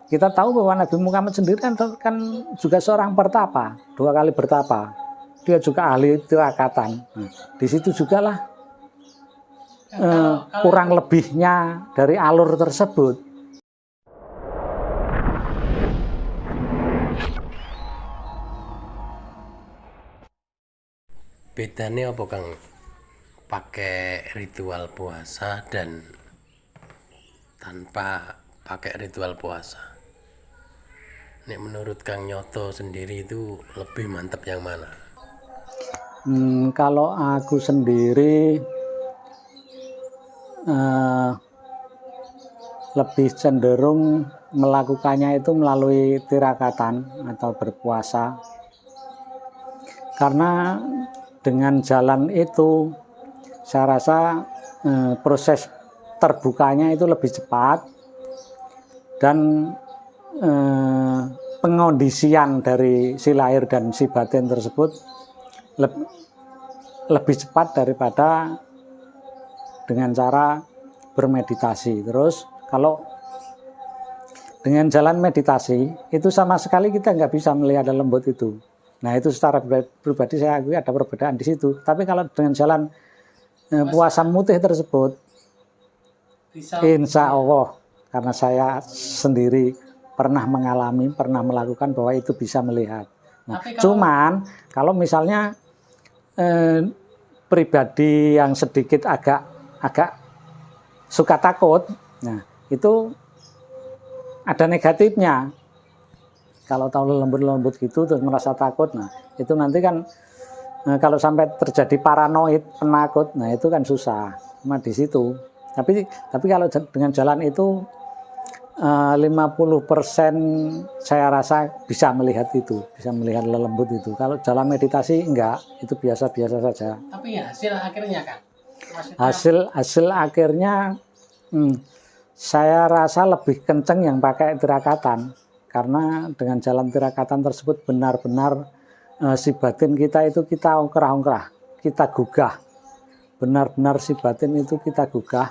Kita tahu bahwa Nabi Muhammad sendiri kan juga seorang pertapa, 2 kali bertapa. Dia juga ahli tirakatan. Di situ juga lah kurang lebihnya dari alur tersebut. Bedanya apa Kang? Pakai ritual puasa dan tanpa pakai ritual puasa. Nek menurut Kang Nyoto sendiri itu lebih mantap yang mana? Kalau aku sendiri lebih cenderung melakukannya itu melalui tirakatan atau berpuasa. Karena dengan jalan itu saya rasa proses terbukanya itu lebih cepat dan pengondisian dari si lahir dan si batin tersebut lebih cepat daripada dengan cara bermeditasi. Terus kalau dengan jalan meditasi itu sama sekali kita nggak bisa melihat lembut itu. Nah itu secara pribadi saya akui ada perbedaan di situ. Tapi kalau dengan jalan puasa mutih tersebut, insya Allah, karena saya sendiri pernah mengalami, pernah melakukan bahwa itu bisa melihat. Nah, cuman kalau misalnya pribadi yang sedikit agak suka takut, nah itu ada negatifnya. Kalau tahu lembut-lembut gitu terus merasa takut, nah itu nanti kan kalau sampai terjadi paranoid, penakut, nah itu kan susah. Cuma di situ. Tapi kalau dengan jalan itu 50% saya rasa bisa melihat itu, bisa melihat lembut itu. Kalau jalan meditasi enggak, itu biasa-biasa saja. Tapi ya hasil akhirnya kan? Hasil akhirnya saya rasa lebih kenceng yang pakai tirakatan. Karena dengan jalan tirakatan tersebut benar-benar si batin kita itu kita ongkrah-ongkrah, kita gugah. Benar-benar si batin itu kita gugah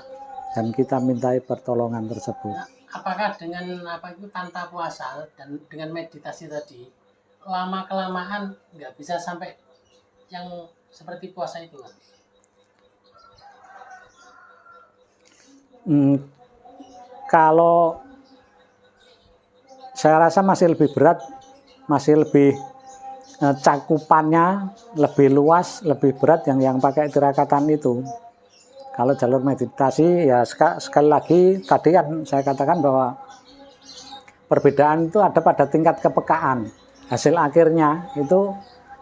dan kita mintai pertolongan tersebut. Nah, apakah dengan itu tanpa puasa dan dengan meditasi tadi lama-kelamaan nggak bisa sampai yang seperti puasa itu kan? Kalau saya rasa masih lebih berat, masih lebih cakupannya lebih luas, lebih berat yang pakai tirakatan itu. Kalau jalur meditasi ya sekali lagi tadi kan saya katakan bahwa perbedaan itu ada pada tingkat kepekaan. Hasil akhirnya itu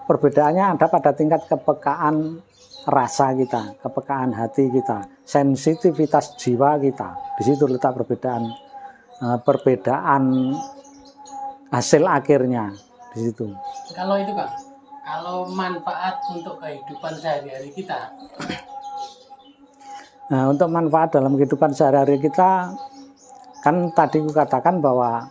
perbedaannya ada pada tingkat kepekaan rasa kita, kepekaan hati kita, sensitivitas jiwa kita. Di situ letak perbedaan hasil akhirnya di situ. Kalau itu Kang, kalau manfaat untuk kehidupan sehari-hari kita. Nah, untuk manfaat dalam kehidupan sehari-hari kita, kan tadi aku katakan bahwa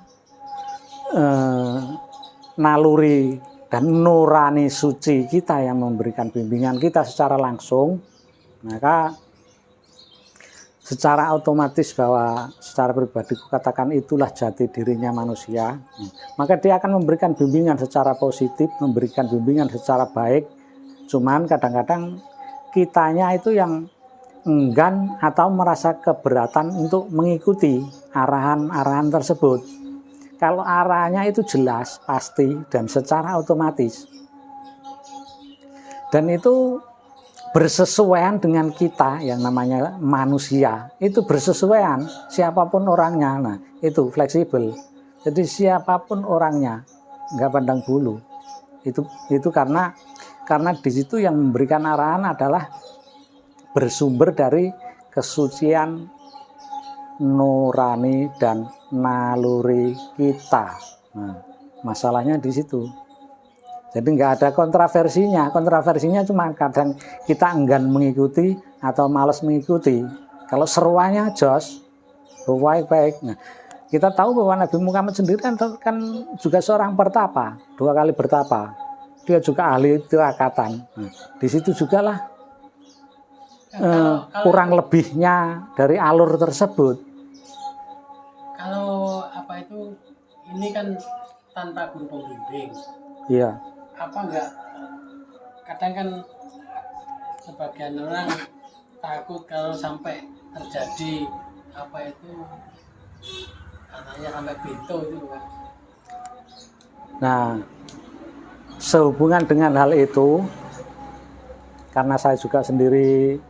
naluri dan nurani suci kita yang memberikan bimbingan kita secara langsung, maka secara otomatis bahwa secara pribadi katakan itulah jati dirinya manusia, maka dia akan memberikan bimbingan secara positif, memberikan bimbingan secara baik. Cuman kadang-kadang kitanya itu yang enggan atau merasa keberatan untuk mengikuti arahan-arahan tersebut. Kalau arahnya itu jelas, pasti, dan secara otomatis, dan itu bersesuaian dengan kita yang namanya manusia, itu bersesuaian siapapun orangnya. Nah itu fleksibel, jadi siapapun orangnya nggak pandang bulu. Itu karena di situ yang memberikan arahan adalah bersumber dari kesucian nurani dan naluri kita. Nah, masalahnya di situ. Jadi nggak ada kontroversinya. Kontroversinya cuma kadang kita enggan mengikuti atau malas mengikuti. Kalau seruannya jos, baik-baik. Nah, kita tahu bahwa Nabi Muhammad sendiri kan juga seorang pertapa, 2 kali bertapa. Dia juga ahli tirakatan. Nah, di situ juga lah kurang lebihnya dari alur tersebut. Kalau apa itu ini kan tanpa guru pembimbing. Iya. Apa enggak kadang kan sebagian orang takut kalau sampai terjadi apa itu anaknya sampai beto itu kan. Nah, sehubungan dengan hal itu, karena saya juga sendiri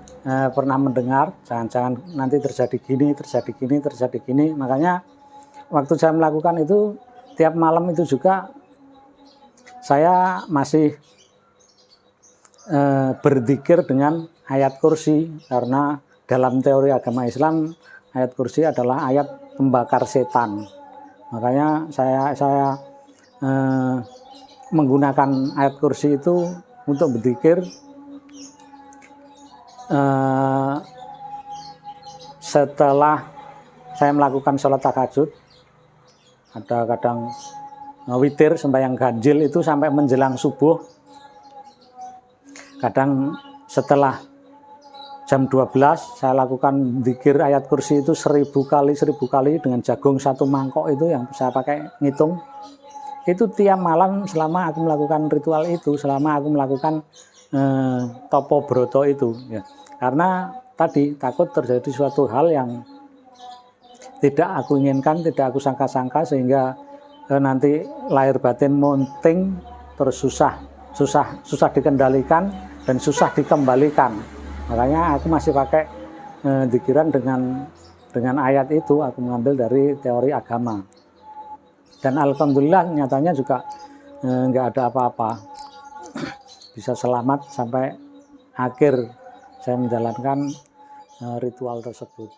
pernah mendengar, jangan-jangan nanti terjadi gini, makanya waktu saya melakukan itu, tiap malam itu juga saya masih berzikir dengan ayat kursi, karena dalam teori agama Islam ayat kursi adalah ayat pembakar setan. Makanya saya menggunakan ayat kursi itu untuk berzikir setelah saya melakukan sholat tahajud. Ada kadang witir sembahyang ganjil itu sampai menjelang subuh. Kadang setelah jam 12 saya lakukan zikir ayat kursi itu 1000 kali dengan jagung 1 mangkok itu yang saya pakai ngitung. Itu tiap malam selama aku melakukan ritual itu, selama aku melakukan topo broto itu ya. Karena tadi takut terjadi suatu hal yang tidak aku inginkan, tidak aku sangka-sangka, sehingga nanti lahir batin monting, terus susah dikendalikan dan susah dikembalikan. Makanya aku masih pakai zikiran dengan ayat itu, aku mengambil dari teori agama. Dan alhamdulillah nyatanya juga nggak ada apa-apa, bisa selamat sampai akhir saya menjalankan ritual tersebut.